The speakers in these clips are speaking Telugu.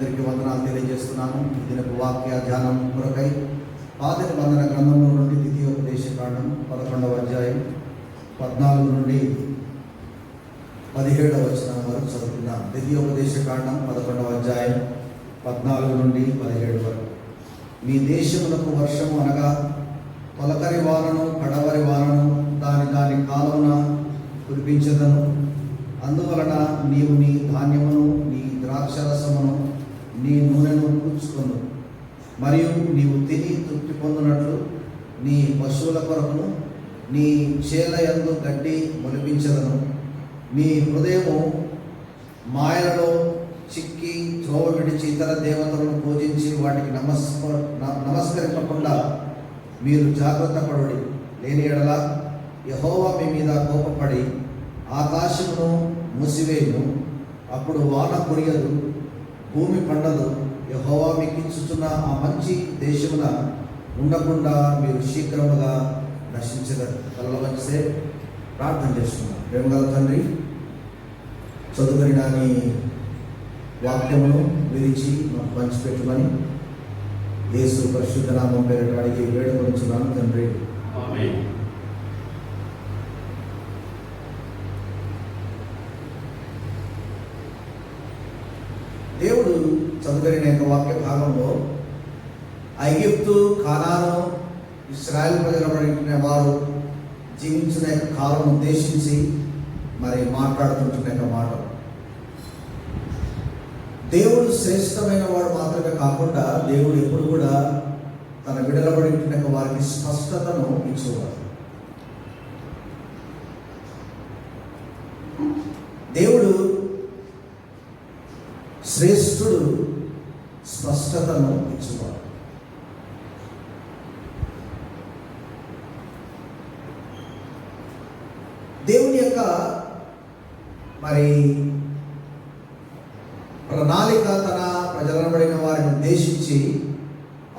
అందరికీ వందనాలు తెలియజేస్తున్నాను. దినపు వాక్య ధ్యానం కొరకై పాత నిబంధన గ్రంథంలో నుండి ద్వితీయోపదేశ కాండం 11వ అధ్యాయం 14 నుండి 17వ వచనం వరకు చదువుతున్నాం. ద్వితీయోపదేశ కాండం 11వ అధ్యాయం 14 నుండి 17 వరకు. మీ దేశములకు వర్షము అనగా తొలకరి వానను కడవరి వానను దాని కాలమున కురిపించదను. అందువలన నీవు నీ ధాన్యమును, నీ ద్రాక్షరసమును, నీ నూనెను కూర్చుకొను. మరియు నీవు తిని తృప్తి పొందినట్లు నీ పశువుల కొరకును నీ చేల యందు గడ్డి మొలిపించదను. నీ హృదయము మాయలలో చిక్కి త్రోవ విడిచి ఇతర దేవతలను పూజించి వాటికి నమస్కరింపకుండా మీరు జాగ్రత్త పడుడి. లేని ఎడల యెహోవా మీ మీద కోపపడి ఆకాశమును మూసివేయును. అప్పుడు వాన కురియదు, భూమి పండదు. యెహోవా మీకు ఇచ్చుచున్న ఆ మంచి దేశమున ఉండకుండా మీరు శీఘ్రముగా నశించగలరు. కలల వంచితే ప్రార్థన చేస్తున్నాం. ప్రేమగల తండ్రి, చదువుకుని నీ వాక్యమును విరిచి మాకు పంచిపెట్టమని యేసు పరిశుద్ధ నామం పేరిట అడిగి వేడుకొనుచున్నాను తండ్రి. ఆమేన్. దేవుడు చదువుకునే యొక్క వాక్య భాగంలో ఐగుప్తు, కానాను, ఇశ్రాయేలు ప్రజలబడిన వారు జీవించిన యొక్క కాలం ఉద్దేశించి మరి మాట్లాడుతుంటున్న యొక్క మాట. దేవుడు శ్రేష్టమైన వాడు మాత్రమే కాకుండా దేవుడు ఎప్పుడు కూడా తన విడలబడిన యొక్క వారికి స్పష్టతను ఇచ్చేవాడు. దేవుడు శ్రేష్ఠుడు, స్పష్టతను ఇచ్చేవాడు. దేవుని యొక్క మరి ప్రణాళిక తన ప్రజలబడిన వారిని ఉద్దేశించి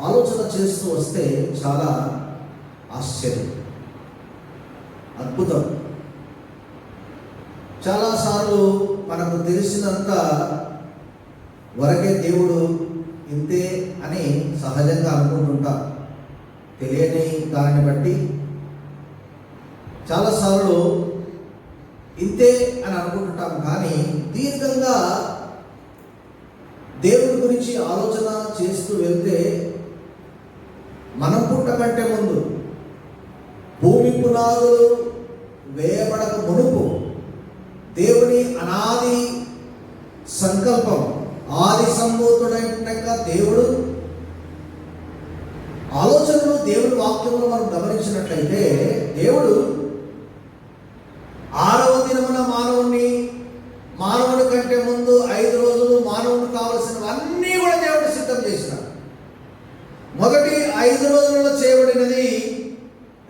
ఆలోచన చేస్తూ వస్తే చాలా ఆశ్చర్యం, అద్భుతం. చాలాసార్లు మనకు తెలిసినంత వరకే దేవుడు ఇంతే అని సహజంగా అనుకుంటుంటాం. తెలియని దానిని బట్టి చాలాసార్లు ఇంతే అని అనుకుంటుంటాం. కానీ దీర్ఘంగా దేవుడి గురించి ఆలోచన చేస్తూ వెళ్తే మనం పుట్టకంటే ముందు, భూమి పునాదులు వేయబడక మునుపు దేవుని అనాది సంకల్పం, ఆది సంభూతుడైన దేవుడు ఆలోచనలు దేవుడి వాక్యంలో మనం గమనించినట్లయితే దేవుడు 6వ దినమున మానవుని కంటే ముందు 5 రోజులు మానవునికి కావలసినవన్నీ కూడా దేవుడు సిద్ధం చేసినాడు. మొదటి 5 రోజులలో చేయబడినది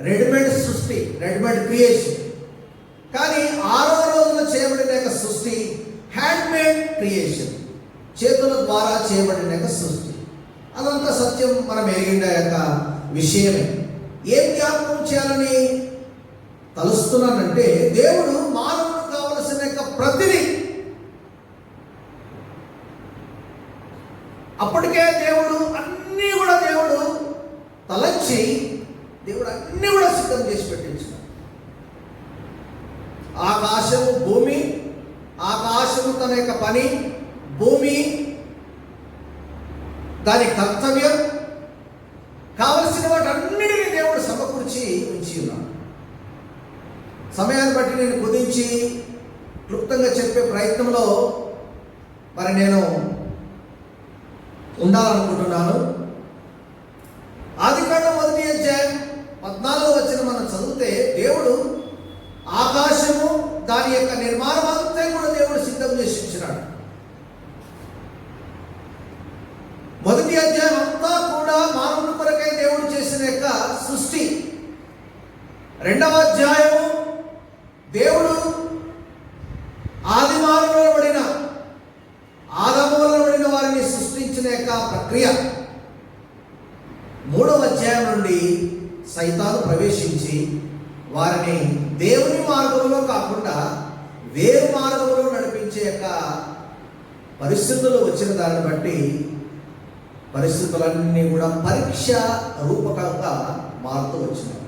రెడీమేడ్ సృష్టి, రెడీమేడ్ క్రియేషన్. కానీ 6వ రోజులో చేయబడిన యొక్క సృష్టి హ్యాండ్మేడ్ క్రియేషన్, చేతుల ద్వారా చేయబడిన యొక్క సృష్టి. అదంతా సత్యం, మనం ఎరిగిన యొక్క విషయమే. ఏం జ్ఞాపకం చేయాలని తలుస్తున్నానంటే, దేవుడు మానవునికి కావలసిన యొక్క ప్రతిదీ అప్పటికే దేవుడు తలంచి అన్నీ కూడా సిద్ధం చేసి పెట్టించాడు. ఆకాశము భూమి, ఆకాశము తన యొక్క పని, భూమి దాని కర్తవ్యం, కావలసిన వాటన్నిటినీ దేవుడు సమకూర్చి ఉంచి ఉన్నాడు. సమయాన్ని బట్టి నేను కుదించి క్లుప్తంగా చెప్పే ప్రయత్నంలో మరి నేను ఉండాలనుకుంటున్నాను. ఆదికాండం 1వ అధ్యాయం 14వ వచనం మనం చదివితే దేవుడు ఆకాశము దాని యొక్క నిర్మాణం అంతా కూడా దేవుడు సిద్ధం చేసి ఇచ్చినాడు. 1వ అధ్యాయం అంతా కూడా మానవుని కొరకై దేవుడు చేసిన యొక్క సృష్టి. 2వ అధ్యాయము దేవుడు ఆది మానవులలో పడిన ఆదములలో పడిన వారిని సృష్టించిన యొక్క ప్రక్రియ. 3వ అధ్యాయం నుండి సైతాను ప్రవేశించి వారిని దేవుని మార్గంలో కాకుండా వేరు మార్గంలో నడిపించే యొక్క పరిస్థితులు వచ్చిన దాన్ని బట్టి పరిస్థితులన్నీ కూడా పరీక్ష రూపకంగా మారుతూ వచ్చినాయి.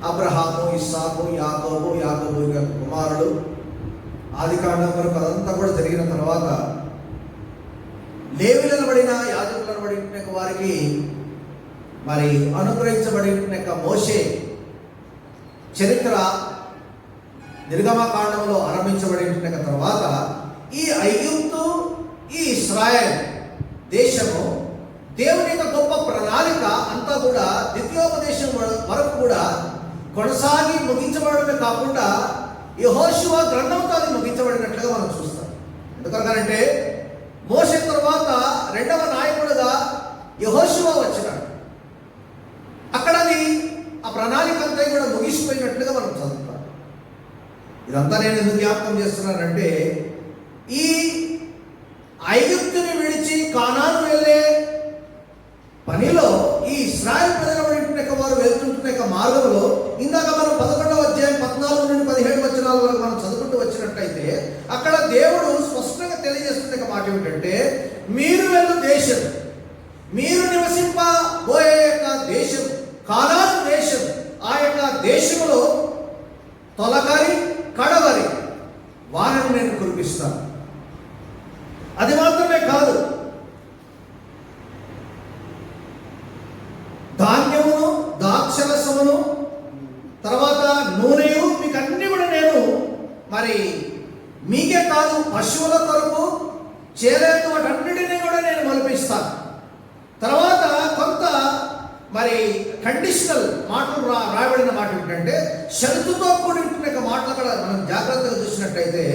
అబ్రహాము, ఇస్సాకు, యాకోబు కుమారుడు, ఆదికాండం వరకు అదంతా కూడా జరిగిన తర్వాత లేవీయులను బడిన యాజకులను బడిన వారికి మరి అనుగ్రహించబడిన మోషే చరిత్ర నిర్గమకాండంలో ఆరంభించబడిన తర్వాత ఈ ఐగుప్తు, ఈ ఇశ్రాయేల్ దేశము దేవుని యొక్క గొప్ప ప్రణాళిక అంతా కూడా ద్వితీయోపదేశం వరకు కూడా కొనసాగి ముగించబడమే కాకుండా యెహోషువ గ్రంథంతో అది ముగించబడినట్లుగా మనం చూస్తాం. ఎందుకనంటే మోషే తర్వాత రెండవ నాయకుడుగా యెహోషువ వచ్చినాడు. అక్కడ ఆ ప్రణాళిక అంతా కూడా ముగిసిపోయినట్లుగా మనం చదువుతాం. ఇదంతా నేను ఎందుకు జ్ఞాపకం చేస్తున్నానంటే ఈ ఐగుప్తుని విడిచి కానాను వెళ్ళే పనిలో ఈ ఇశ్రాయేల్ ప్రజల వారు వెళ్తుంటున్న మార్గంలో ఇందాక మనం 11వ అధ్యాయం 14 నుండి 17 వచనాల వరకు మనం చదువుకుంటూ వచ్చినట్టయితే అక్కడ దేవుడు స్పష్టంగా తెలియజేస్తున్న మాట ఏమిటంటే, మీరు వెళ్ళు దేశం, మీరు నివసింపబోయే యొక్క దేశం కానాను దేశం, ఆ యొక్క దేశంలో తొలకరి కడవరి వారిని నేను కురిపిస్తాను. అది మాత్రమే కాదు, ధాన్యమును, ద్రాక్షరసమును, తర్వాత నూనెయు మీకు అన్ని కూడా నేను మరి మీకే కాదు పశువుల కొరకు చేరేది వాటన్నిటినీ కూడా నేను మలిపిస్తాను. తర్వాత కొంత మరి కండిషనల్ మాటలు రాయబడిన మాట ఏంటంటే షరతుతో కూడిన మాటలు కూడా మనం జాగ్రత్తగా చూసినట్టయితే,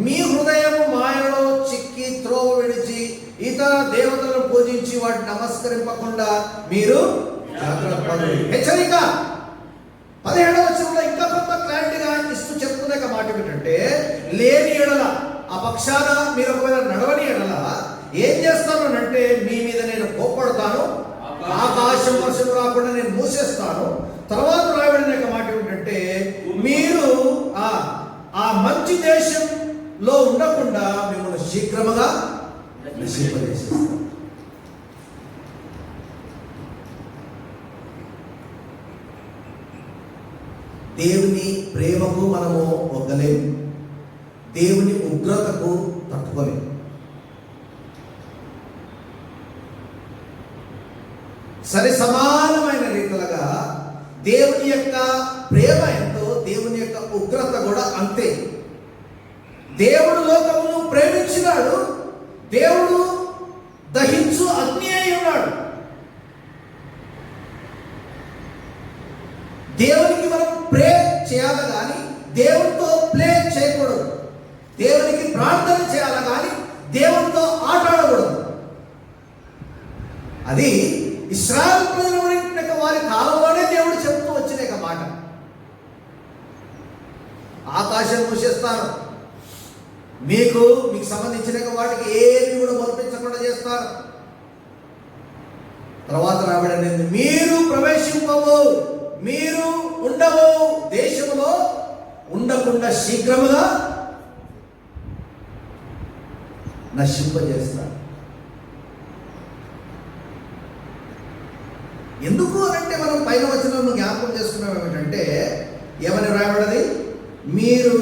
మీ హృదయము మాయలో చిక్కి త్రోవ విడిచి ఇతర దేవతలను పూజించి వాటిని నమస్కరింపకుండా మీరు జాగ్రత్త. హెచ్చరిక 17వ వచనంలో ఇంకా కొంత క్లారిటీగా ఇస్తూ చెప్తున్న మాట ఏమిటంటే, లేని ఎడల ఆ పక్షాన మీరు ఒకవేళ నడవని ఎడల ఏం చేస్తాను అంటే మీ మీద నేను కోపడతాను, ఆకాశం వర్షం రాకుండా నేను మూసేస్తాను. తర్వాత రాయబడిన మాట ఏమిటంటే, మీరు ఆ మంచి దేశంలో ఉండకుండా మిమ్మల్ని శీఘ్రముగా నశింపజేసేస్తాను. దేవుని ప్రేమకు మనము ఒగ్గలేము, దేవుని ఉగ్రతకు తట్టుకోలేము. సరి సమానమైన రీతిగా దేవుని యొక్క ప్రేమ ఎంతో దేవుని యొక్క ఉగ్రత కూడా అంతే. దేవుడు లోకమును ప్రేమించినాడు, దేవుడు దహించు అగ్ని అయి ఉన్నాడు. దేవునికి మనం ప్రే చేయాలి కానీ దేవునితో ప్లే చేయకూడదు. దేవునికి ప్రార్థన చేయాలి కానీ దేవునితో ఆటాడకూడదు. అది ఇశ్రాయేలు ప్రజల వారి కాలంలోనే దేవుడు చెప్తూ వచ్చిన మాట. ఆకాశం మూసేస్తాను, మీకు సంబంధించిన వాటికి ఏమి కూడా మొదపించకుండా చేస్తారు. తర్వాత రాబడింది, మీరు ప్రవేశింపవు, మీరు ఉండవు దేశంలో ఉండకుండా శీఘ్రముగా నశింపజేస్తారు. ఎందుకు అంటే మనం పైన వచనంలో జ్ఞాపకం చేసుకున్నాం ఏమిటంటే, ఏమని రాయబడది, మీరు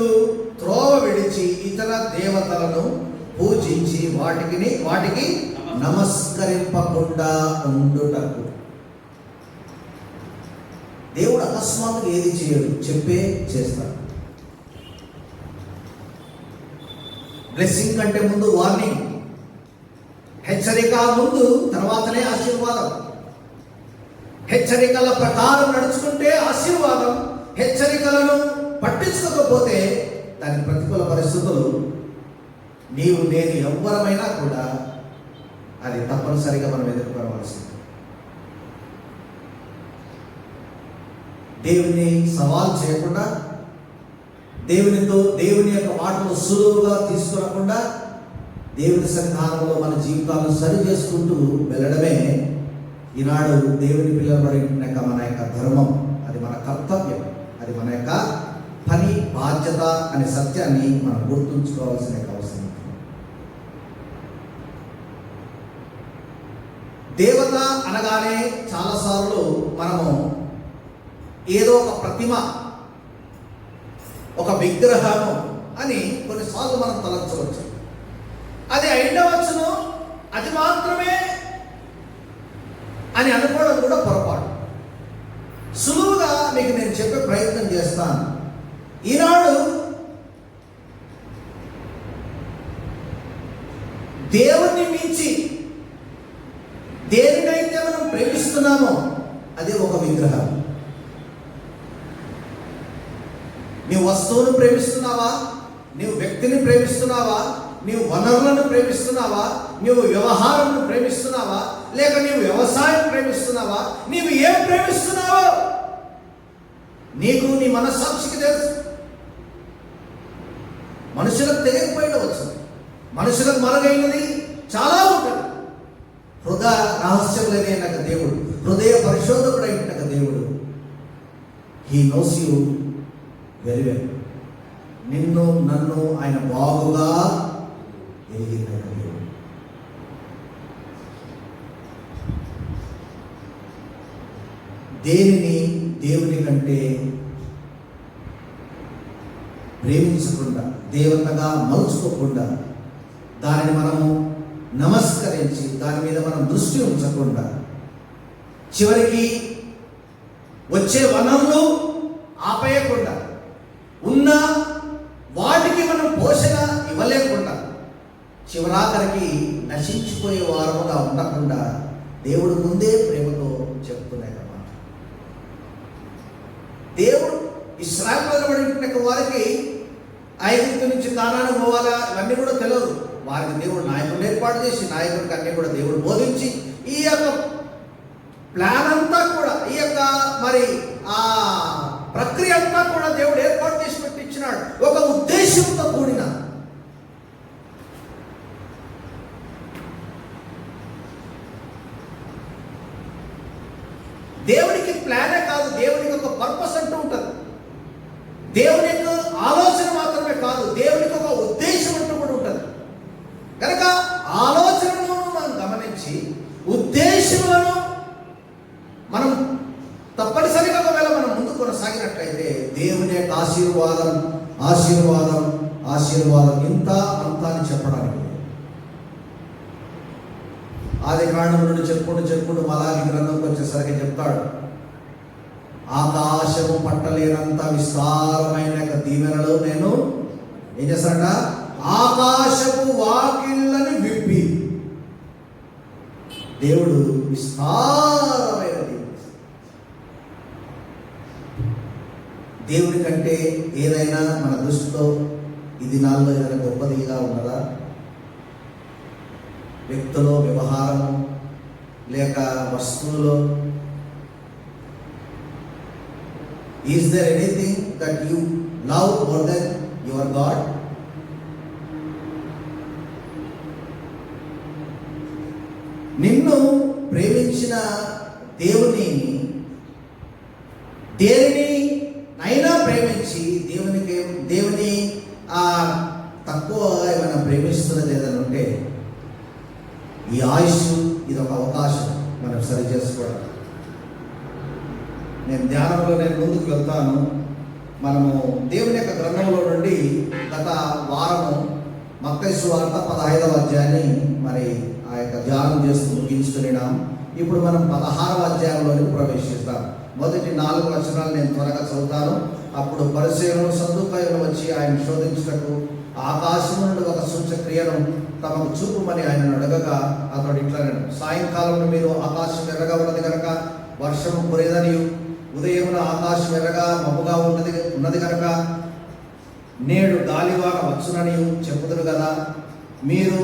త్రోవ విడిచి ఇతర దేవతలను పూజించి వాటికి నమస్కరింపకుండా ఉండుటకు. దేవుడు అకస్మాత్తుగా ఏది చేయడు, చెప్పే చేస్తాడు. బ్లెస్సింగ్ కంటే ముందు వార్నింగ్, హెచ్చరిక ముందు తర్వాతనే ఆశీర్వాదం. హెచ్చరికల ప్రకారం నడుచుకుంటే ఆశీర్వాదం, హెచ్చరికలను పట్టించుకోకపోతే దాని ప్రతికూల పరిస్థితులు నీవు నేను ఎవ్వరమైనా కూడా అది తప్పనిసరిగా మనం ఎదుర్కోవాల్సింది. దేవుని సవాల్ చేయకుండా, దేవుని యొక్క మాటలు సులువుగా తీసుకురాకుండా దేవుని సన్నిధానంలో మన జీవితాలను సరి చేసుకుంటూ వెళ్ళడమే ఈనాడు దేవుని పిల్లలు మన యొక్క ధర్మం. అది మన కర్తవ్యం, అది మన యొక్క పని, బాధ్యత అనే సత్యాన్ని మనం గుర్తుంచుకోవాల్సిన అవసరం. దేవత అనగానే చాలాసార్లు మనము ఏదో ఒక ప్రతిమ, ఒక విగ్రహము అని కొన్నిసార్లు మనం తలంచవచ్చు. అది అయిండవచ్చును, అది మాత్రమే అని అనుకోవడం కూడా పొరపాటు. సులువుగా మీకు నేను చెప్పే ప్రయత్నం చేస్తాను. ఈనాడు దేవుణ్ణి మించి దేనినైతే మనం ప్రేమిస్తున్నామో అది ఒక విగ్రహం. నీవు వస్తువును ప్రేమిస్తున్నావా? నీవు వ్యక్తిని ప్రేమిస్తున్నావా? నీవు వనరులను ప్రేమిస్తున్నావా? నీవు వ్యవహారాలను ప్రేమిస్తున్నావా? లేక నీవు వ్యవసాయం ప్రేమిస్తున్నావా? నీవు ఏం ప్రేమిస్తున్నావో నీకు నీ మనస్సాక్షికి తెలుసు. మనుషులకు తెలియకపోయినవచ్చు, మనుషులకు మరుగైనది చాలా ఉంటుంది. హృదయ రహస్యములైన దేవుడు, హృదయ పరిశోధకుడైన దేవుడు, he knows you very well. నిన్ను నన్ను ఆయన బాగుగా ఎరిగిన దేవుడు. దేనిని దేవుని కంటే ప్రేమించకుండా, దేవతగా మలుచుకోకుండా, దానిని మనము నమస్కరించి దాని మీద మనం దృష్టి ఉంచకుండా, చివరికి వచ్చే వనరులు ఆపేయకుండా, ఉన్న వాటికి మనం పోషణ ఇవ్వలేకుండా, చివరాఖరికి నశించిపోయే వారముగా ఉండకుండా దేవుడు ముందే ప్రేమతో చెప్తున్నాయి అన్నమాట. దేవుడు ఇశ్రాయేలు వారికి ఐగుప్తు నుంచి కానాను పోవాలా ఇవన్నీ కూడా తెలియదు. వారికి దేవుడు నాయకుడిని ఏర్పాటు చేసి, నాయకుడికి అన్నీ కూడా దేవుడు బోధించి, ఈ యొక్క ప్లాన్ అంతా కూడా, ఈ యొక్క మరి ఆ ప్రక్రియ అంతా కూడా దేవుడు ఏర్పాటు చేసి పెట్టించినాడు. ఒక ఉద్దేశంతో కూడిన. దేవునికి ప్లానే కాదు, దేవునికి ఒక పర్పస్ అంటూ ఉంటుంది. దేవుని యొక్క ఆలోచన మాత్రమే కాదు, దేవునికి ఒక ఉద్దేశం అంటూ కూడా ఉంటుంది. కనుక ఆలోచనలను మనం గమనించి ఉద్దేశములను మనం తప్పనిసరిగా ఒకవేళ మనం ముందు కొనసాగినట్లయితే దేవుని యొక్క ఆశీర్వాదం ఆశీర్వాదం ఆశీర్వాదం ఇంత అంతా అని చెప్పడానికి. ఆది కాండం నుండి చెప్పుకుంటూ మలాకి గ్రంథంకి వచ్చేసరికి చెప్తాడు, ఆకాశము పట్టలేనంత విస్తారమైన దీవెనలు నేను ఏం చేస్తాడ, ఆకాశపు వాకిళ్ళని విప్పి. దేవుడు విస్తారమైనది. దేవుడి కంటే ఏదైనా మన దృష్టిలో ఈ దినాల్లో ఏదైనా గొప్పదిగా ఉన్నదా? వ్యక్తులో, వ్యవహారము, లేక వస్తువులో, is there anything that you love more than your God? నిన్ను ప్రేమించిన దేవుని దేనిని అయినా ప్రేమించి దేవుని తక్కువ ఏమైనా ప్రేమిస్తున్నది ఏదైనా ఉంటే ఈ ఆయుష్ ఇది ఒక అవకాశం మనం సరి చేసుకోవడం. నేను ధ్యానంలో ముందుకు వెళ్తాను. మనము దేవుని యొక్క గ్రంథంలో నుండి గత వారము మత్తయి సువార్త 15వ అధ్యాయాన్ని మరి ఆ యొక్క ధ్యానం చేస్తూ ముగించుకున్నాం. ఇప్పుడు మనం 16వ అధ్యాయంలోకి ప్రవేశిస్తాం. మొదటి 4 వచనాలు నేను త్వరగా చదువుతాను. అప్పుడు పరిసయ్యులు సద్దూకయ్యులు వచ్చి ఆయన శోధించుటకు ఆకాశం నుండి ఒక సూచక్రియను తమకు చూపుమని ఆయన అడగగా అతడు ఇట్లా, సాయంకాలంలో మీరు ఆకాశం ఎర్రగా ఉన్నది కనుక వర్షం కురేదని, ఉదయమున ఆకాశం ఎర్రగా మబ్బుగా ఉన్నది కనుక నేడు గాలివాన వచ్చునని చెప్పుదురు కదా. మీరు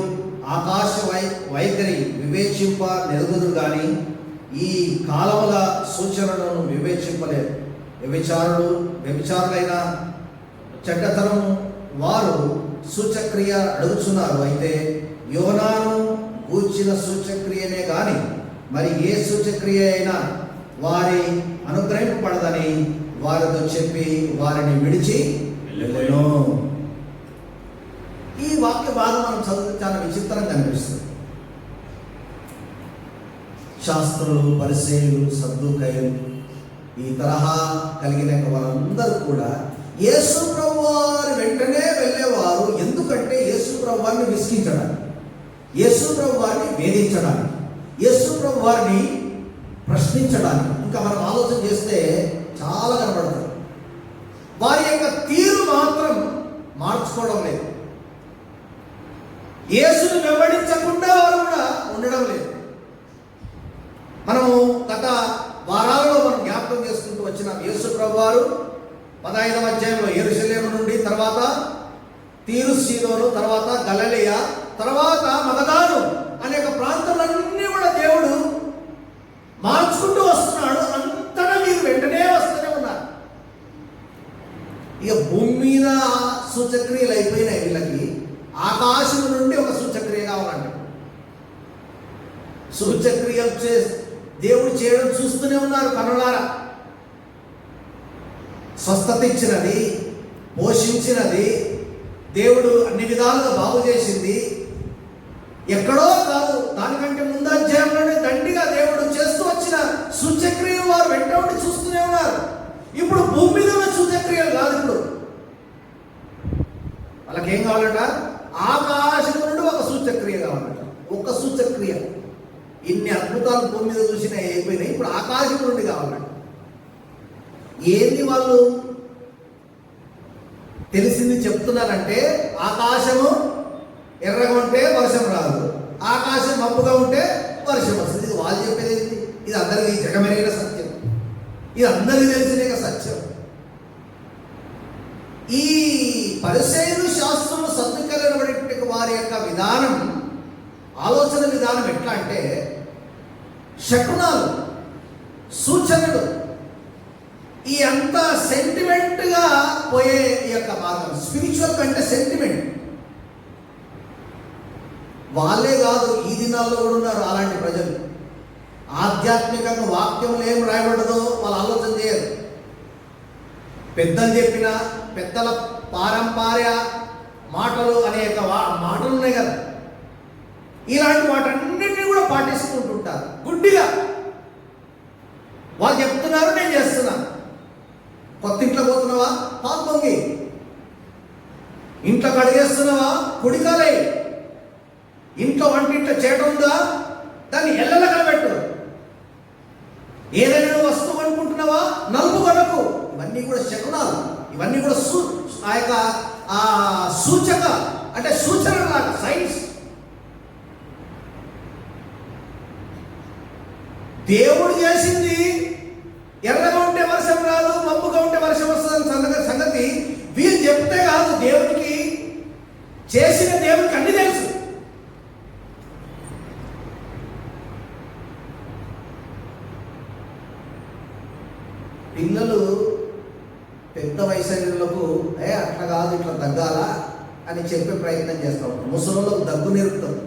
ఆకాశ వైఖరి వివేచింప నెరుగుదురు కానీ ఈ కాలముల సూచనలను వివేచింపలేరు. వ్యభిచారులైన చెడ్డతనం వారు సూచక్రియ అడుగుచున్నారు. అయితే యోనాను గూర్చిన సూచక్రియనే కానీ మరి ఏ సూచక్రియ అయినా వారి అనుగ్రహింపబడదని వారితో చెప్పి వారిని విడిచి వెళ్ళెను. ఈ వాక్య భాగం మనం చదివితే చాలా విచిత్రంగా అనిపిస్తుంది. శాస్త్రులు, పరిసయ్యులు, సద్దూకయ్యులు, ఈ తరహా కలిగిన వారందరూ కూడా యేసు ప్రభు వారి వెంటనే వెళ్ళేవారు. ఎందుకంటే యేసు ప్రభు వారిని విసిగించడానికి, యేసు ప్రభు వారిని వేధించడానికి, యేసు ప్రభు వారిని ప్రశ్నించడానికి. ఇంకా మనం ఆలోచన చేస్తే చాలా కనబడుతుంది. వారి యొక్క తీరు మాత్రం మార్చుకోవడం లేదు. యేసును వెంబడించకుండా వారు కూడా ఉండడం లేదు. మనము గత వారాలలో మనం జ్ఞాపకం చేసుకుంటూ వచ్చినాం. యేసు ప్రభు వారు 15వ అధ్యాయంలో యెరూషలేము నుండి, తర్వాత తీరు, సీదోను, తర్వాత గలిలయ, తర్వాత మగదాను అనేక ప్రాంతాలన్నీ కూడా దేవుడు మార్చుకుంటూ వస్తున్నాడు. అంతటా మీరు వెంటనే వస్తూనే ఉన్నారు. ఇక భూమి మీద సూచక్రియలు అయిపోయినాయి. వీళ్ళకి ఆకాశం నుండి ఒక సూచక్రియ కావాలంట. సూచక్రియలు దేవుడు చేయడం చూస్తూనే ఉన్నారు కనులారా. స్వస్థత ఇచ్చినది, పోషించినది, దేవుడు అన్ని విధాలుగా బాగు చేసింది ఎక్కడో కాదు. దానికంటే ముందు అధ్యాయంలోనే దండిగా దేవుడు చేస్తూ వచ్చిన సూచక్రియలు వారు వెంట ఉండి చూస్తూనే ఉన్నారు. ఇప్పుడు భూమి మీద ఉన్న సూచక్రియలు కాదు. ఇప్పుడు వాళ్ళకి ఏం కావాలంట? ఆకాశం నుండి ఒక సూచక్రియ కావాలంట. ఒక సూచక్రియ. ఇన్ని అద్భుతాలు భూమి మీద చూసినా అయిపోయినాయి. ఇప్పుడు ఆకాశం నుండి కావాలంట. ఏంది వాళ్ళు తెలిసింది చెప్తున్నారంటే, ఆకాశము ఎర్రగా ఉంటే వర్షం రాదు, ఆకాశం మబ్బుగా ఉంటే వర్షం వస్తుంది. ఇది వాళ్ళు చెప్పేది ఏంటి? ఇది అందరికీ జగమెరిగిన సత్యం, ఇది అందరికీ తెలిసిన సత్యం. ఈ పరిసయ్యులు, శాస్త్రులు, సద్దుకైనటువంటి వారి యొక్క విధానం, ఆలోచన విధానం ఎట్లా అంటే శకునాలు, సూచనలు, ఈ అంత సెంటిమెంట్గా పోయే ఈ యొక్క మార్గం. స్పిరిచువల్ కంటే సెంటిమెంట్. వాళ్ళే కాదు, ఈ దినాల్లో కూడా ఉన్నారు అలాంటి ప్రజలు. ఆధ్యాత్మికంగా వాక్యంలో ఏం రాయబడదో వాళ్ళు ఆలోచన చేయరు. పెద్దలు చెప్పిన, పెద్దల పారంపర్య మాటలు అనేక మాటలు ఉన్నాయి కదా, ఇలాంటి వాటన్నిటిని కూడా పాటిస్తుంటుంటారు గుడ్డిగా. వాళ్ళు చెప్తున్నారు, నేను చేస్తున్నాను. కొత్త ఇంట్లో పోతున్నావా? పాలు పొంగి. ఇంట్లో కడిగేస్తున్నావా? కుడికాలై. ఇంట్లో వంటింట్లో చేట ఉందా? దాన్ని ఎల్లలుగా పెట్టు. ఏదైనా వస్తువు అనుకుంటున్నావా? నలుపు కొనకు. ఇవన్నీ కూడా శకునాలు, ఇవన్నీ కూడా ఆ యొక్క సూచక, అంటే సూచన లాగా, సైన్స్. దేవుడు చేసింది ఎర్రగా ఉంటే వర్షం రాదు, మబ్బుగా ఉంటే వర్షం వస్తుంది సంగతి వీళ్ళు చెప్తే కాదు. దేవుడికి చేసిన దేవుడికి అన్ని తెలుసు. పిల్లలు పెద్ద వయసులకు అట్లా కాదు, ఇట్లా తగ్గాలా అని చెప్పే ప్రయత్నం చేస్తూ ఉంటాం. ముసలిళ్ళకు దగ్గు నేర్పుతాం.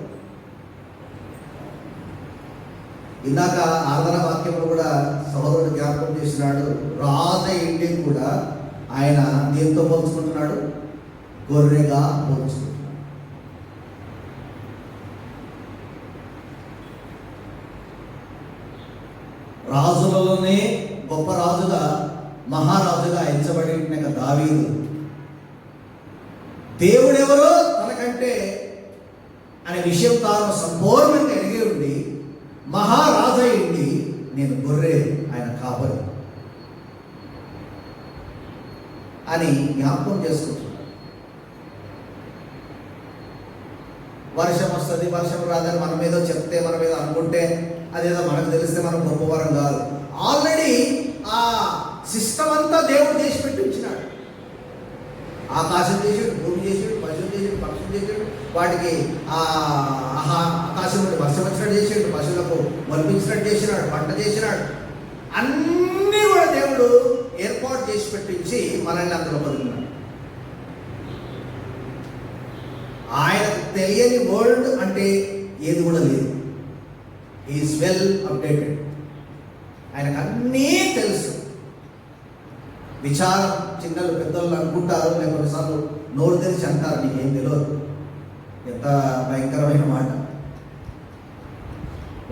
ఇందాక ఆరాధన వాక్యంలో కూడా సహోదరుడు జ్ఞాపకం చేసినాడు. రాజ ఇంటి కూడా ఆయన దేంతో పోల్చుకుంటున్నాడు? గొర్రెగా పోల్చుకుంటున్నాడు. రాజులలోనే గొప్ప రాజుగా, మహారాజుగా ఎంచబడిన దావీదు దేవుడెవరో తనకంటే అనే విషయం తాను సంపూర్ణంగా ఎరిగి ఉండి, మహారాజు అయింది, నేను గొర్రె, ఆయన కాపరి అని జ్ఞాపకం చేసుకుంటున్నాడు. వర్షం వస్తుంది, వర్షం రాదని మనం ఏదో చెప్తే, మనం ఏదో అనుకుంటే, అదేదో మనకు తెలిస్తే మనం గొప్పవరం కాదు. ఆల్రెడీ ఆ సిస్టమ్ అంతా దేవుడు చేసి పెట్టి ఉంచినాడు. ఆకాశం చేసాడు, భూమి చేసాడు, పశువులు చేసాడు, పక్షులు చేసాడు, వాటికి ఆకాశం నుండి వర్షం వచ్చినట్టు చేసాడు, పశువులకు మలిపించినట్టు చేసినాడు, పంట చేసినాడు. అన్నీ కూడా దేవుడు ఏర్పాటు చేసి పెట్టించి మనల్ని అందులో పొందుతున్నాడు. ఆయనకు తెలియని వరల్డ్ అంటే ఏది కూడా లేదు. Is well updated. ఆయనకు అన్నీ తెలుసు. విచారం చిన్నలు పెద్దలు అనుకుంటారు, లేకపోతే కొన్నిసార్లు నోరు తెరిచి అంటారు, నీకేం తెలియదు. ఎంత భయంకరమైన మాట.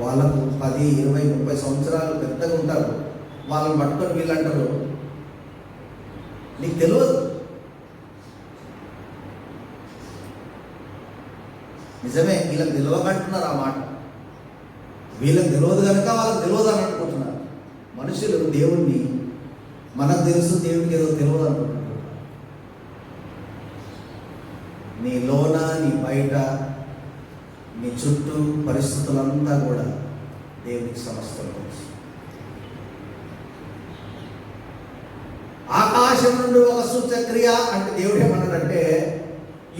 వాళ్ళకు 10, 20, 30 సంవత్సరాలు పెద్దగా ఉంటారు. వాళ్ళని పట్టుకొని వీళ్ళు అంటారు, నీకు తెలియదు. నిజమే, వీళ్ళకి తెలియకంటున్నారు ఆ మాట. వీళ్ళకి తెలియదు కనుక వాళ్ళకి తెలియదు అని అనుకుంటున్నారు. మనుషులు దేవుణ్ణి మనకు తెలుసు, దేవుడికి ఏదో తెలియదు అనుకుంటున్నారు. నీ లోన, నీ బయట, నీ చుట్టూ పరిస్థితులంతా కూడా దేవునికి సమస్తం తెలుసు. ఆకాశం నుండి ఒక సూచక్రియ అంటే దేవుడు ఏమన్నాడంటే,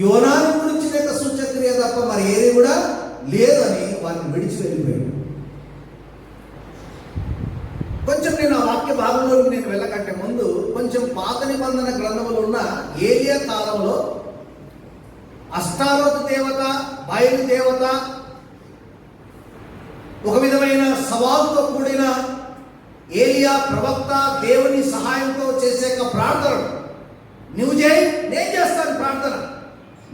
యోనాను గురించి లేక సూచక్రియ తప్ప మరి ఏది కూడా లేదని వారిని విడిచి వెళ్ళిపోయాడు. కొంచెం నేను ఆ వాక్య భాగంలోకి నేను వెళ్ళకంటే ముందు కొంచెం పాత నిబంధన గ్రంథంలో ఉన్న ఏలియా కాలంలో అష్టారోతు దేవత, బయలు దేవత, ఒక విధమైన సవాలుతో కూడిన ఏలియా ప్రవక్త దేవుని సహాయంతో చేసే ప్రార్థన, నువ్వు చేయి నేను చేస్తాను ప్రార్థన,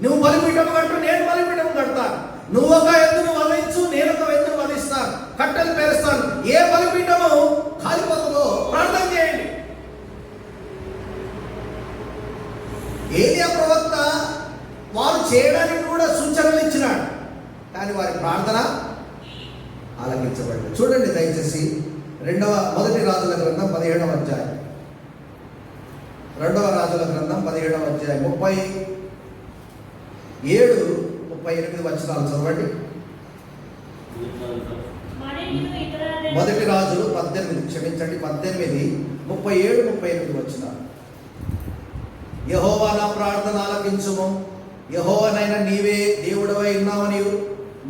నువ్వు బలిపీఠం కట్టు నేను బలిపీఠం కడతాను, నువ్వు ఒక ఎద్దును వధించు నేను ఒక ఎద్దును వధిస్తాను, కట్టెలు పేరుస్తాను, ఏ బలిపీఠము కాలిపోతుందో ప్రార్థన చేయండి. ఏలియా ప్రవక్త వారు చేయడానికి కూడా సూచనలు ఇచ్చినాడు, కానీ వారి ప్రార్థన ఆలకించబడింది. చూడండి దయచేసి మొదటి రాజుల గ్రంథం 17వ అధ్యాయం, 2వ రాజుల గ్రంథం 17వ అధ్యాయం 37, 38 వచనాలు చదవండి. మొదటి రాజులు 18, క్షమించండి 18, 37, 38 వచనాలు. యెహోవా నా ప్రార్థన ఆలకించుము, యెహోవానైనా నీవే దేవుడవై ఉన్నావు,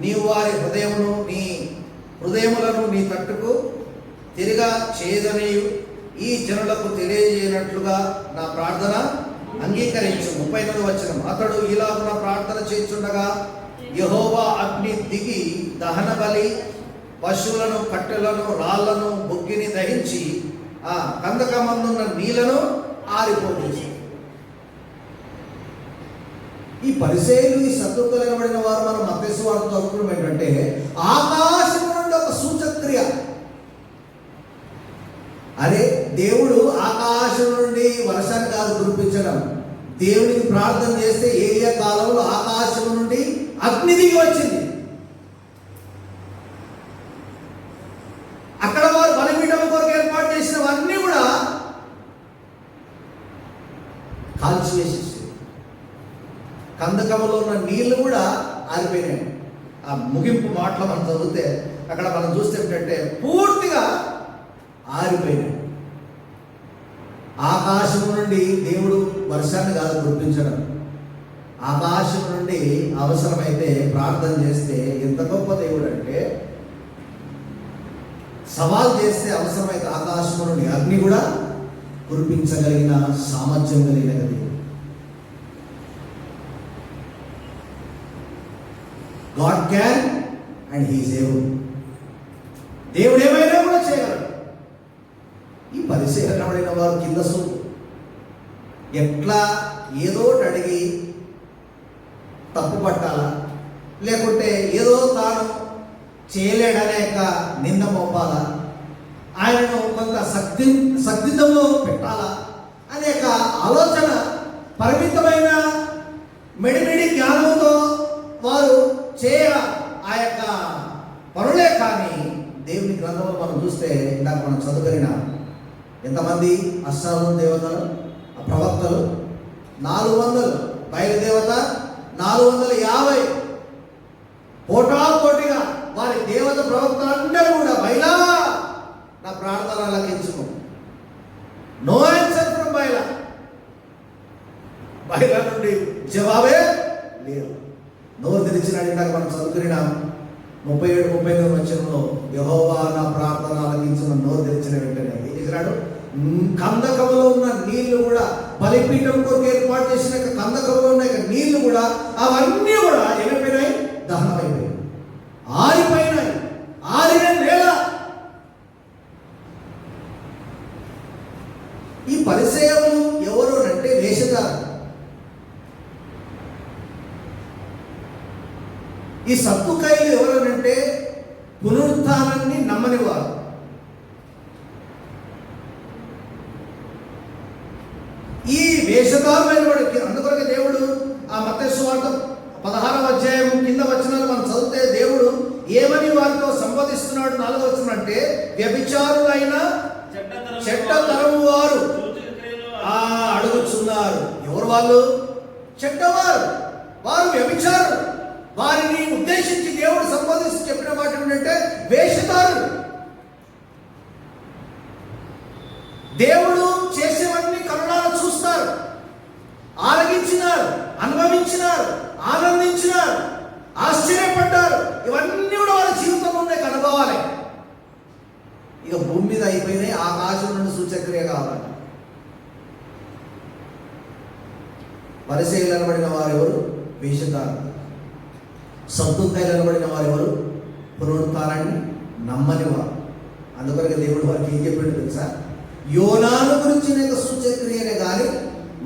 నీవు వారి హృదయములను నీ తట్టుకు తిరిగా చేయదనియు ఈ జనులకు తెలియజేయనట్లుగా నా ప్రార్థన అంగీకరించు. 38వ వచనం. అతడు ఇలాగున ప్రార్థన చేస్తుండగా యెహోవా అగ్ని దిగి దహన బలి, పశువులను, కట్టెలను, రాళ్లను, బొగ్గిని దహించి ఆ కందకమందున్న నీళ్లను ఆరిపోయేసి. ఈ పరిసయ్యులు, ఈ సద్దుకలు అనబడిన వారు మనం మత్తయి సువార్త చదువుకోవడం ఏంటంటే, ఆకాశం నుండి ఒక సూచక్రియ. అరే దేవుడు ఆకాశం నుండి వర్షాన్ని కాదు కురిపించడం, దేవునికి ప్రార్థన చేస్తే ఏలియా కాలంలో ఆకాశం నుండి అగ్ని దిగి వచ్చింది. అక్కడ వారు బలిపీఠం కొరకు ఏర్పాటు చేసినవన్నీ కూడా కాల్చివేసేసి, కందకములో ఉన్న నీళ్లు కూడా ఆరిపోయినాయి. ఆ ముగింపు మాటలు మనం చదివితే అక్కడ మనం చూస్తే ఏంటంటే పూర్తిగా ఆరిపోయినాయి. ఆకాశం నుండి దేవుడు వర్షాన్ని కాదు కురిపించడం, ఆకాశం నుండి అవసరమైతే ప్రార్థన చేస్తే ఎంత గొప్ప దేవుడు అంటే, సవాల్ చేస్తే అవసరమైతే ఆకాశం నుండి అగ్ని కూడా కురిపించగలిగిన సామర్థ్యం కలిగిన దేవుడు. God can and he is able. దేవుడు ఏమైనా కూడా చేయగలడు. ఈ పరిశీలన పడిన వారు కింద ఎట్లా ఏదో అడిగి తప్పు పట్టాలా, లేకుంటే ఏదో తాను చేయలేడనేక నింద మోపాలా, ఆయనను కొంత శక్తితో పెట్టాలా అనేక ఆలోచన, పరిమితమైన మెడిమిడి జ్ఞానంతో వారు చేయ ఆ యొక్క పనులే. కానీ దేవుని గ్రంథంలో మనం చూస్తే ఇందాక మనం చదువుకున్న ఎంతమంది అష్టారోతు దేవతలు, ప్రవక్తలు 400, బయలుదేవత 450, పోటాపోటీగా వారి దేవత ప్రవక్తలందరూ కూడా బయలా నా ప్రార్థన ఆలకించుకో. నో ఆన్సర్ ఫ్రమ్ బయలా నుండి జవాబే లేదు. నోరు తెరిచినాడు. ఇందాక మనం చదువుకున్న 37, 39 వచనంలో యెహోవా నా ప్రార్థన ఆలకించిన నోరు తెరిచిన వెంటనే ఏం చేసినాడు? కందకంలో ఉన్న నీళ్లు కూడా, బలిపీఠం కొరకు ఏర్పాటు చేసిన కందకంలో ఉన్న నీళ్లు కూడా అవన్నీ కూడా ఏమైపోయినాయి? దహనమైపోయినాయి, ఆరిపోయినాయి. ఆరిన నేల. ఈ పరిసయ్యులు ఈ సద్దుకాయలు ఎవరనంటే పునరుత్థానాన్ని నమ్మని వారు. ఈ వేషధారులైన వాడికి అందుకొరకే దేవుడు ఆ మత్తయి సువార్త 16వ అధ్యాయం కింద వచనాలు మనం చదివితే దేవుడు ఏమని వారితో సంబోధిస్తున్నాడు 4వ వచనం అంటే, వ్యభిచారులైన చెడ్డ తరము వారు అడుగుచున్నారు. ఎవరు వాళ్ళు? చెడ్డవారు, వారు వ్యభిచారులు. వారిని ఉద్దేశించి దేవుడు సంబోధించి చెప్పిన మాట ఏంటంటే వేషధారులు. దేవుడు చేసేవన్నీ కరుణాలు చూస్తారు, ఆలగించినారు, అనుభవించినారు, ఆనందించినారు, ఆశ్చర్యపడ్డారు. ఇవన్నీ కూడా వాళ్ళ జీవితంలోనే కనుగోవాలి. ఇక భూమి మీద అయిపోయినాయి, ఆకాశం నుండి సూచక్రియ కావాలి. పరిసయ్యులు అనబడిన వారు ఎవరు? వేషధారులు. సద్దుకాయలు అనబడిన వారు ఎవరు? పునరుత్థానాన్ని నమ్మని వారు. అందుకొరకు దేవుడు వారికి ఏం చెప్పాడు తెలుసా? యోనాను గురించి నేను సూచక్రియనే కానీ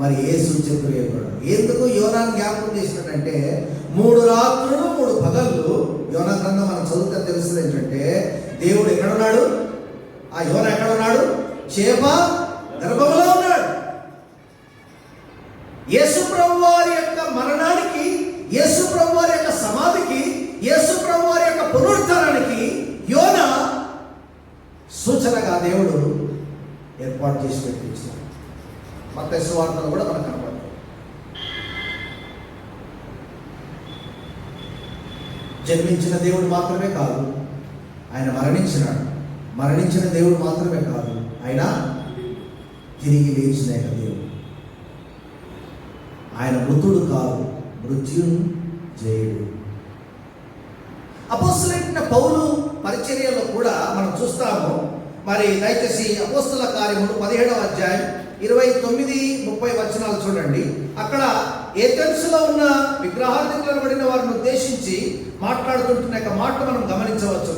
మరి ఏ సూచక్రియ కూడా. ఎందుకు యోనాను జ్ఞాపకం చేసినట్టంటే 3 రాత్రులు 3 పగళ్ళు యోనా గ్రంథం మనం చదువుతా తెలుస్తుంది ఏంటంటే, దేవుడు ఎక్కడున్నాడు? ఆ యోనా ఎక్కడున్నాడు? చేప గర్భంలో ఉన్నాడు. యేసు ప్రభు వారి యొక్క మరణానికి, యేసు ప్రభు వారి యొక్క సమాధికి, యేసు ప్రభు వారి యొక్క పునరుద్ధరణకి యోనా సూచనగా దేవుడు ఏర్పాటు చేసి పెట్టించాడు. మత్తయి సువార్తలో కూడా మనకు కనపడుతుంది. జన్మించిన దేవుడు మాత్రమే కాదు, ఆయన మరణించినాడు. మరణించిన దేవుడు మాత్రమే కాదు, ఆయన తిరిగి లేచిన దేవుడు. ఆయన మృతుడు కాదు, మృత్యుంజయుడు. అపోస్తలుడైన పౌలు పరిచర్యలో కూడా మనం చూస్తాము. మరి దయచేసి అపోస్తల కార్యములు 17వ అధ్యాయం 29-30 వచనాలు చూడండి. అక్కడ ఏథెన్సులో ఉన్న విగ్రహార్థికులబడిన వారిని ఉద్దేశించి మాట్లాడుతుంటున్న యొక్క మాట మనం గమనించవచ్చు.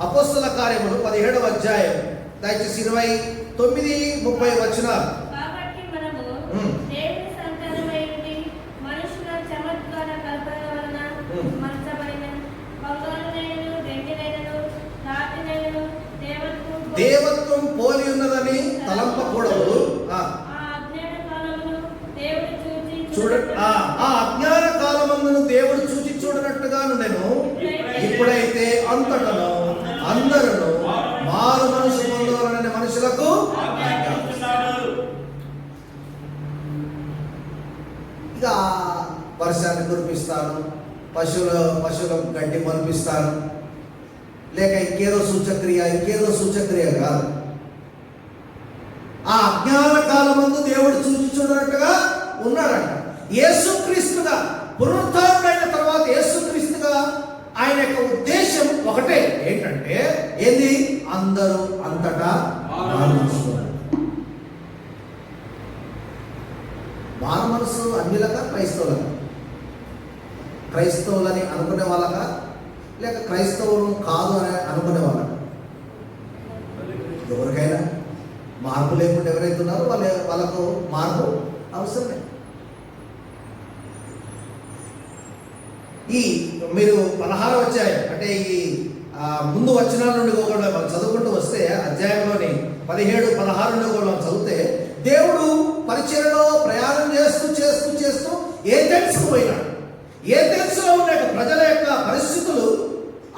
అపోస్తల కార్యములు 17వ అధ్యాయం దయచేసి 29-30 వచనాలు. కాబట్టి మనము దేవుని సంతానమైనది మనుషుల చమత్కార కల్పన వలన మలచబడిన బంగారునైనను వెండినైనను రాతినైనను దేవత్వం పోలి ఉన్నదని తలంపకూడదు. ఆ అజ్ఞాన కాలమందును దేవుడు చూచి చూడనట్టుగాను నేను ఇప్పుడైతే అంతటను అందరూ మారు మనసు పొందవాలనే మనుషులకు ఇక వర్షాన్ని కురిపిస్తాను, పశువులకు గడ్డి మనిపిస్తాను, లేక ఇంకేదో సూచక్రియ కాదు. ఆ అజ్ఞాన కాలమందు దేవుడు చూచి చూడనట్టుగా ఉన్నాడంట. యేసుక్రీస్తుగా పునరుత్థానుడైన తర్వాత యేసుక్రీస్తుగా ఆయన యొక్క ఉద్దేశం ఒకటే, ఏంటంటే ఏంది? అందరూ అంతటా మారు మనసు అన్యులక క్రైస్తవులని అనుకునే వాళ్ళక, లేక క్రైస్తవులు కాదు అని అనుకునే వాళ్ళక? ఎవరికైనా మార్పు లేకుండా ఎవరైతే ఉన్నారో వాళ్ళకు మార్పు అవసరమే. ఈ మీరు 16 అధ్యాయం అంటే ఈ ముందు వచనాల నుండి కూడా మనం చదువుకుంటూ వస్తే అధ్యాయంలోని 17-16 నుండి కూడా మనం చదివితే దేవుడు పరిచర్యలో ప్రయాణం చేస్తూ ఏథెన్స్కు పోయినాడు. ఏథెన్స్లో ఉన్న ప్రజల యొక్క పరిస్థితులు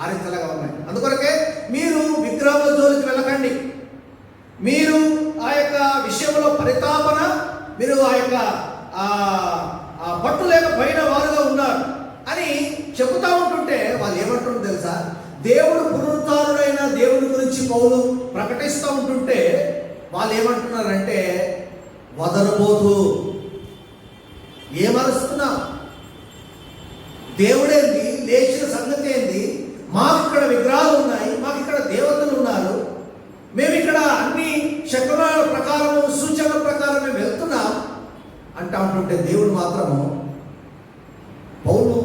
ఆరింతలుగా ఉన్నాయి. అందుకొరకే మీరు విగ్రహాల జోలికి వెళ్ళకండి, మీరు ఆ యొక్క విషయంలో పరితాపన, మీరు ఆ యొక్క పట్టు లేకపోయిన వారుగా ఉన్నారు అని చెబుతా ఉంటుంటే వాళ్ళు ఏమంటుంటారు తెలుసా? దేవుడు పునరుత్థానుడైన దేవుని గురించి పౌలు ప్రకటిస్తూ ఉంటుంటే వాళ్ళు ఏమంటున్నారంటే, వదలబోతూ ఏమరుస్తున్నా, దేవుడేంది, లేచిన సంగతి ఏంది, మాకు ఇక్కడ విగ్రహాలు ఉన్నాయి, మాకు ఇక్కడ దేవతలు ఉన్నారు, మేము ఇక్కడ అన్ని శకునాల ప్రకారము సూచనల ప్రకారం మేము వెళ్తున్నాం అంటా ఉంటుంటే దేవుడు మాత్రము పౌలు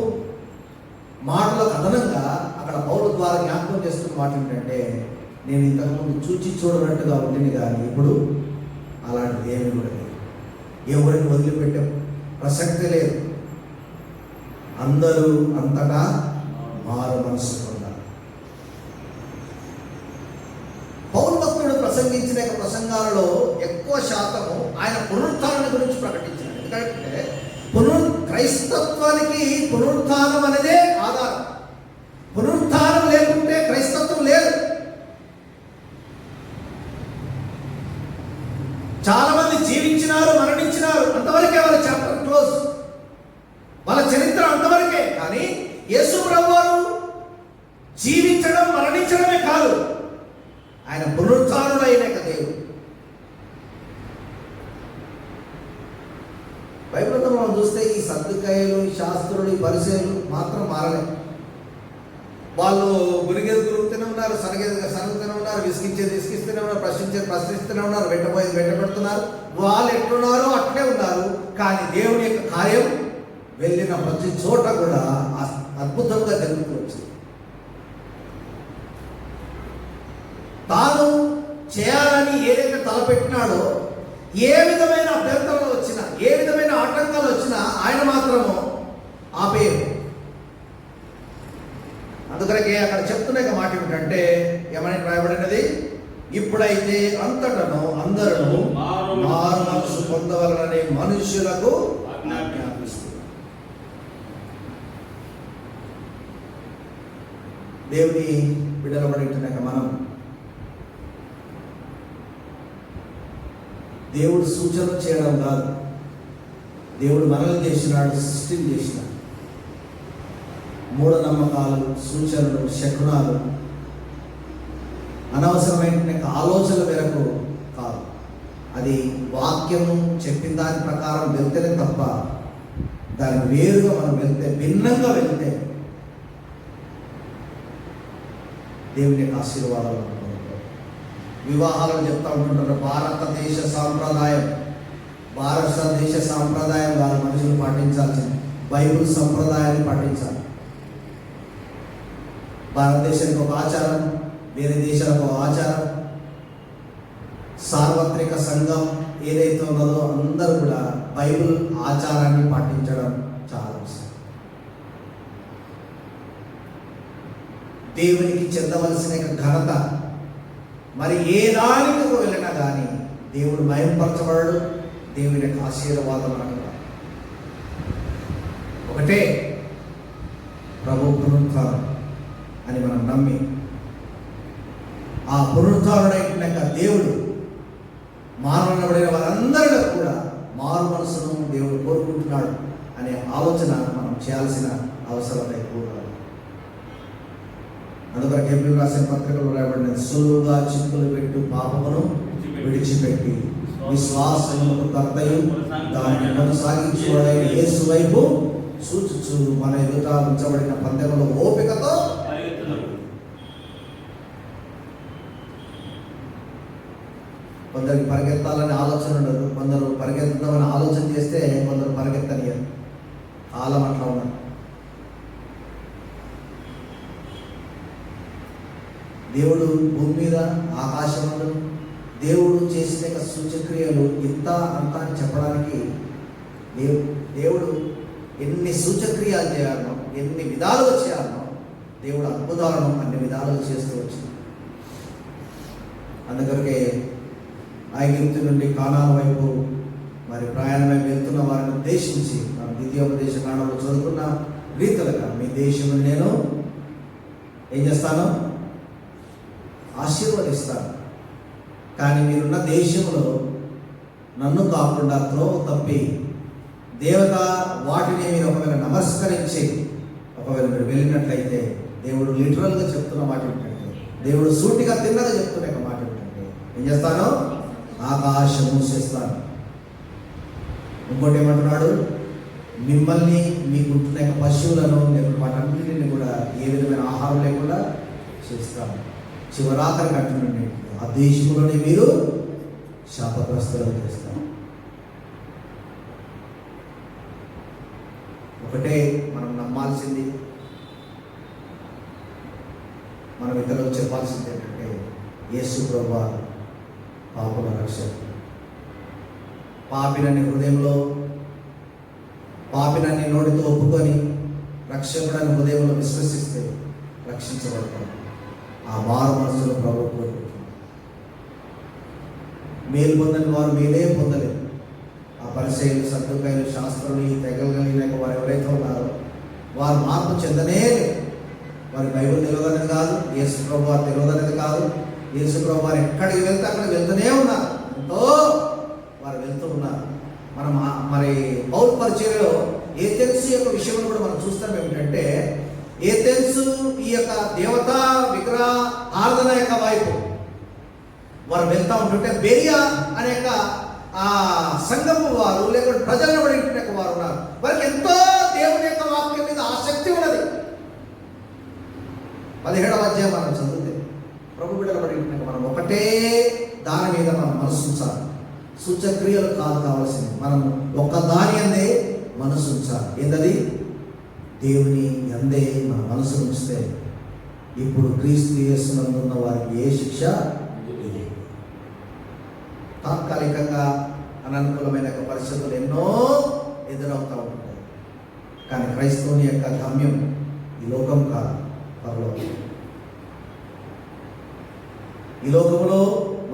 మాటలకు అదనంగా అక్కడ పౌలు ద్వారా జ్ఞాపకం చేస్తున్న మాట ఏంటంటే, నేను ఇంతకుముందు చూడనట్టుగా ఉంటుంది కానీ ఇప్పుడు అలాంటిది ఏమి కూడా లేదు. ఎవరిని వదిలిపెట్టే ప్రసక్తి లేదు. అందరూ అంతటా మారు మనసు పొందాలి. పౌలు భక్తుడు ప్రసంగించిన ప్రసంగాలలో ఎక్కువ శాతము ఆయన పునరుత్థానం గురించి ప్రకటించాడు. ఎందుకంటే క్రైస్తత్వానికి పునరుత్థానం అనేదే ఆధారం. పునరుత్థానం లేకుంటే క్రైస్తత్వం లేదు. చాలా మంది జీవించినారు, మరణించినారు, అంతవరకే వాళ్ళ చాప్టర్ క్లోజ్, వాళ్ళ చరిత్ర అంతవరకే. కానీ యేసు ప్రభువారు జీవించడం మరణించడమే కాదు, ఆయన పునరుత్థానుడైన దేవుడు. బైబిల్లో మనం చూస్తే ఈ సద్దుకాయలు, ఈ శాస్త్రులు, ఈ పరిచయాలు మాత్రం మారలేదు. వాళ్ళు గురిగేది గురుగుతూనే ఉన్నారు, సరుగుతూనే ఉన్నారు, విసిగిస్తూనే ఉన్నారు, ప్రశ్నిస్తూనే ఉన్నారు, వెంటబడుతున్నారు. వాళ్ళు ఎట్లున్నారో అట్లే ఉన్నారు. కానీ దేవుని యొక్క కార్యం వెళ్ళిన ప్రతి చోట కూడా అద్భుతంగా జరుగుతూ వచ్చింది. తాను చేయాలని ఏదైతే తలపెట్టినాడో, ఏ విధమైన అభ్యంతరాలు వచ్చినా, ఏ విధమైన ఆటంకాలు వచ్చినా ఆయన మాత్రము ఆపేయరు. అందుకనే అక్కడ చెప్తున్న మాట ఏమిటంటే, ఏమని రాయబడినది? ఇప్పుడైతే అంతటను అందరూ మారు మనసు పొందవలనని మనుష్యులకు ఆజ్ఞాపిస్తున్నారు. దేవుని బిడ్డలబడిన మనం దేవుడు సూచన చేయడం కాదు, దేవుడు మనల్ని చేసినాడు, సృష్టిని చేసినాడు. మూఢనమ్మకాలు, సూచనలు, శకునాలు, అనవసరమైన ఆలోచనల మేరకు కాదు. అది వాక్యము చెప్పిన దాని ప్రకారం వెళ్తేనే తప్ప, దాని వేరుగా మనం వెళ్తే, భిన్నంగా వెళ్తే దేవుని యొక్క ఆశీర్వాదాలు. వివాహాలను చెప్తా ఉంటుంటారు. భారతదేశ సాంప్రదాయం వారి మనుషులు పాటించాల్సింది, బైబిల్ సంప్రదాయాన్ని పాటించాలి. భారతదేశానికి ఒక ఆచారం, వేరే దేశాలకు ఒక ఆచారం. సార్వత్రిక సంఘం ఏదైతే ఉన్నదో అందరూ కూడా బైబిల్ ఆచారాన్ని పాటించడం చాలా అవసరం. దేవునికి చెందవలసిన ఘనత మరి ఏ దానికి వెళ్ళినా కానీ దేవుడు మయంపరచబడడు, దేవుని యొక్క ఆశీర్వాదం మనకు ఒకటే, ప్రభు పునరుత్థానం అని మనం నమ్మి, ఆ పునరుత్థానుడైన దేవుడు మానవులబడిన వారందరిలో కూడా మారు మనసును దేవుడు కోరుకుంటున్నాడు అనే ఆలోచన మనం చేయాల్సిన అవసరం ఎక్కువ. అందుకని హెబ్రీ రాసిన పత్రికలు రాయబడినది, సులువుగా చిక్కులు పెట్టు పాపమును విడిచిపెట్టి విశ్వాసమునకు కర్తయు దాన్ని కొనసాగించువాడైన యేసు వైపు చూచుచు మన ఎదుట ఉంచబడిన పందెంలో ఓపికతో. కొందరికి పరిగెత్తాలని ఆలోచన ఉండదు, కొందరు పరిగెత్తుదామని ఆలోచన చేస్తే కొందరు పరిగెత్తనియరు. కాలం అట్లా ఉన్నది. దేవుడు భూమి మీద, ఆకాశంలో దేవుడు చేసిన సూచక్రియలు ఇంత అంత అని చెప్పడానికి దేవుడు ఎన్ని సూచక్రియలు చేయాలనో, ఎన్ని విధాలుగా చేయాలనో దేవుడు అద్భుతాలను అన్ని విధాలుగా చేస్తూ వచ్చింది. అందుకొరకే ఐగుప్తు నుండి కానాను వైపు మరి ప్రయాణమై వెళ్తున్న వారిని ఉద్దేశించి మనం ద్వితీయోపదేశ కాండంలో చదువుకున్న రీతులుగా, మీ దేశం నేను ఏం చేస్తాను? ఆశీర్వదిస్తాను. కానీ మీరున్న దేశంలో నన్ను కాకుండా త్రోవ తప్పి దేవత వాటిని మీరు ఒకవేళ నమస్కరించి ఒకవేళ మీరు వెళ్ళినట్లయితే, దేవుడు లిటరల్గా చెప్తున్న మాట ఏంటంటే, దేవుడు సూటిగా తిన్నగా చెప్తున్న మాట ఏంటంటే, ఏం చేస్తాను? ఆకాశం మూసేస్తాను. ఇంకోటి ఏమంటున్నాడు? మిమ్మల్ని, మీకుంటున్న పశువులను, వాటన్నిటిని కూడా ఏ విధమైన ఆహారం లేకుండా చేస్తాను. చివరాఖరి కట్టునండి, ఆ దేశంలోనే మీరు శాపగ్రస్తులను చేస్తారు. ఒకటే మనం నమ్మాల్సింది, మనం ఇతరులకు చెప్పాల్సింది ఏంటంటే, యేసు ప్రభువు పాపుల రక్షణ. పాపినని హృదయంలో, పాపినని నోటితో ఒప్పుకొని రక్షకుడని హృదయంలో విశ్వసిస్తే రక్షించబడతారు. ఆ మారు మనసులో ప్రభు కోరుకుంటున్నారు. మేలు పొందని వారు మేలే పొందలేదు. ఆ పరిసయ్యులు, సద్దుకాయలు, శాస్త్రులు, ఈ తెగలు కలిగిన వారు ఎవరైతే ఉన్నారో వారు మార్పు చెందనే లేదు. వారి బైబిల్ తెలియదనేది కాదు, యేసు ప్రభు వారు తెలియదనేది కాదు. యేసు ప్రభు వారు ఎక్కడికి వెళ్తే అక్కడికి వెళ్తూనే ఉన్నారు. ఎంతో వారు వెళ్తూ ఉన్నారు. మనం మరి పౌలు పరిచర్యలో ఏథెన్సు యొక్క విషయంలో కూడా మనం చూస్తాం. ఏమిటంటే ఏథెన్సు ఈ యొక్క దేవతా విగ్రహ ఆరాధన యొక్క వైపు వారు వెళ్తూ ఉంటుంటే బెరియా అనే సంఘము వారు లేకుంటే ప్రజలను పడిన వారు ఉన్నారు. వారికి ఎంతో దేవుని యొక్క వాక్యం మీద ఆసక్తి ఉన్నది. 17వ అధ్యాయం మనం చదివితే ప్రభు బిడ్డలు పడిన మనం ఒకటే దాని మీద మనం మనసు ఉంచాలి. సూచక్రియలు కాదు కావాల్సింది, మనం ఒక్క దాని అందే మనసు ఉంచాలి. ఏంటది? దేవుని అందే మన మనసు ఉంచితే ఇప్పుడు క్రీస్తు యేసునందున్న వారికి ఏ శిక్ష లేదు. తాత్కాలికంగా అననుకూలమైన పరిస్థితులు ఎన్నో ఎదురవుతూ ఉంటాయి. కానీ క్రైస్తవుని యొక్క గమ్యం ఈ లోకం కాదు, పరలోకం. ఈ లోకంలో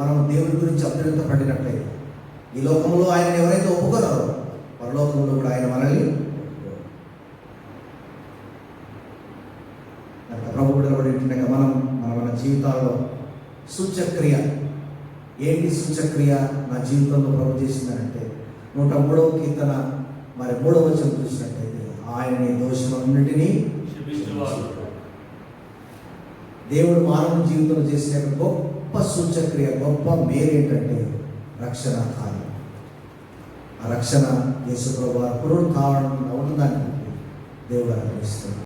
మనం దేవుని గురించి అభ్యున్నత పడినట్లయితే, ఈ లోకంలో ఆయన ఎవరైతే ఒప్పుకున్నారో పరలోకంలో కూడా ఆయన మనల్ని ప్రభు బిడ్డలబడినట్టుగా మన జీవితాల్లో సూచక్రియ ఏంటి? సూచక్రియ నా జీవితంలో ప్రభు చేసిందనంటే 103వ కీర్తన మరి 3వ వచనం చూసినట్టయితే ఆయనని దోషములన్నిటినీ దేవుడు మానవ జీవితంలో చేసిన గొప్ప సూచక్రియ, గొప్ప మేలు ఏంటంటే రక్షణ కార్యం. ఆ రక్షణ యేసు ప్రభువు పునరుత్థానం అవుతుందని దేవుడు అనుగ్రహిస్తున్నాడు.